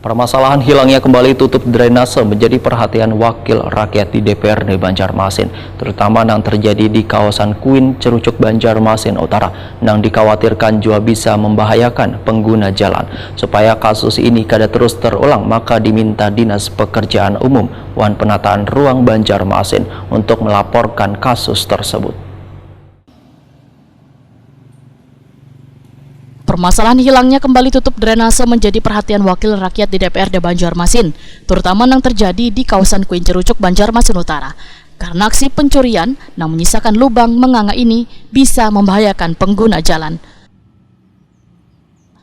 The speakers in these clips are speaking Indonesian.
Permasalahan hilangnya kembali tutup drainase menjadi perhatian wakil rakyat di DPRD Banjarmasin, terutama yang terjadi di kawasan Kuin, Cerucuk, Banjarmasin Utara, yang dikhawatirkan juga bisa membahayakan pengguna jalan. Supaya kasus ini kada terus terulang, maka diminta Dinas Pekerjaan Umum Wan Penataan Ruang Banjarmasin untuk melaporkan kasus tersebut. Permasalahan hilangnya kembali tutup drainase menjadi perhatian wakil rakyat di DPRD Banjarmasin, terutama yang terjadi di kawasan Kuin Cerucuk, Banjarmasin Utara. Karena aksi pencurian yang menyisakan lubang menganga ini bisa membahayakan pengguna jalan.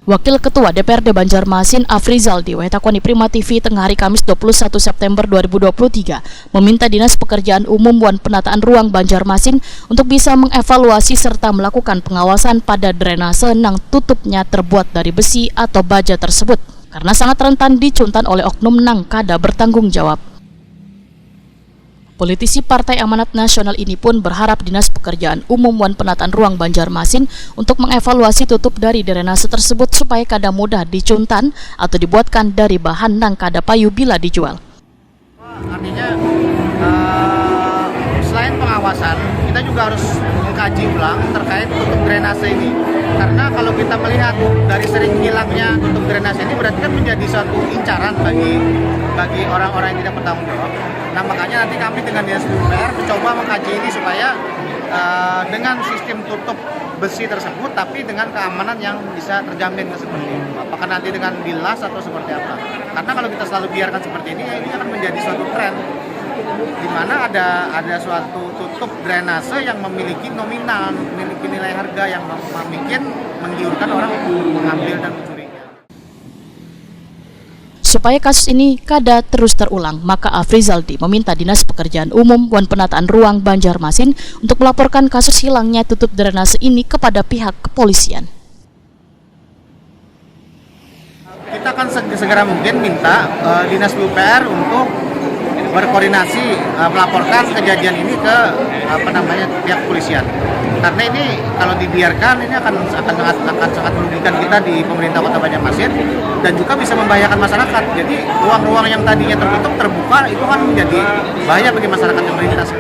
Wakil Ketua DPRD Banjarmasin Afrizal di Wetakoni Prima TV tengah hari Kamis 21 September 2023 meminta Dinas Pekerjaan Umum Wan Penataan Ruang Banjarmasin untuk bisa mengevaluasi serta melakukan pengawasan pada drainase yang tutupnya terbuat dari besi atau baja tersebut karena sangat rentan dicuntan oleh oknum nang kada bertanggung jawab. Politisi Partai Amanat Nasional ini pun berharap Dinas Pekerjaan Umum Wan Penataan Ruang Banjarmasin untuk mengevaluasi tutup dari drainase tersebut supaya kada mudah dicuntan atau dibuatkan dari bahan nang kada payu bila dijual. Artinya selain pengawasan, kita juga harus mengkaji ulang terkait tutup drainase ini. Karena kalau kita melihat dari sering hilangnya tutup drainase ini berarti kan menjadi suatu incaran bagi orang-orang yang tidak bertanggung jawab. Nah, makanya nanti kami dengan Dinas PUPR mencoba mengkaji ini supaya dengan sistem tutup besi tersebut tapi dengan keamanan yang bisa terjamin seperti itu. Apakah nanti dengan bilas atau seperti apa? Karena kalau kita selalu biarkan seperti ini akan menjadi suatu tren di mana ada suatu tutup drainase yang memiliki nominal, memiliki nilai harga yang mungkin menggiurkan orang untuk mengambil dan mencurinya. Supaya kasus ini kada terus terulang, maka Afrizaldi meminta Dinas Pekerjaan Umum Wan Penataan Ruang Banjarmasin untuk melaporkan kasus hilangnya tutup drainase ini kepada pihak kepolisian. Kita akan segera mungkin minta Dinas PUPR untuk berkoordinasi melaporkan kejadian ini ke pihak kepolisian. Karena ini kalau dibiarkan ini akan sangat merugikan kita di pemerintah Kota Banjarmasin dan juga bisa membahayakan masyarakat. Jadi ruang-ruang yang tadinya tertutup terbuka itu kan menjadi bahaya bagi masyarakat yang melintas.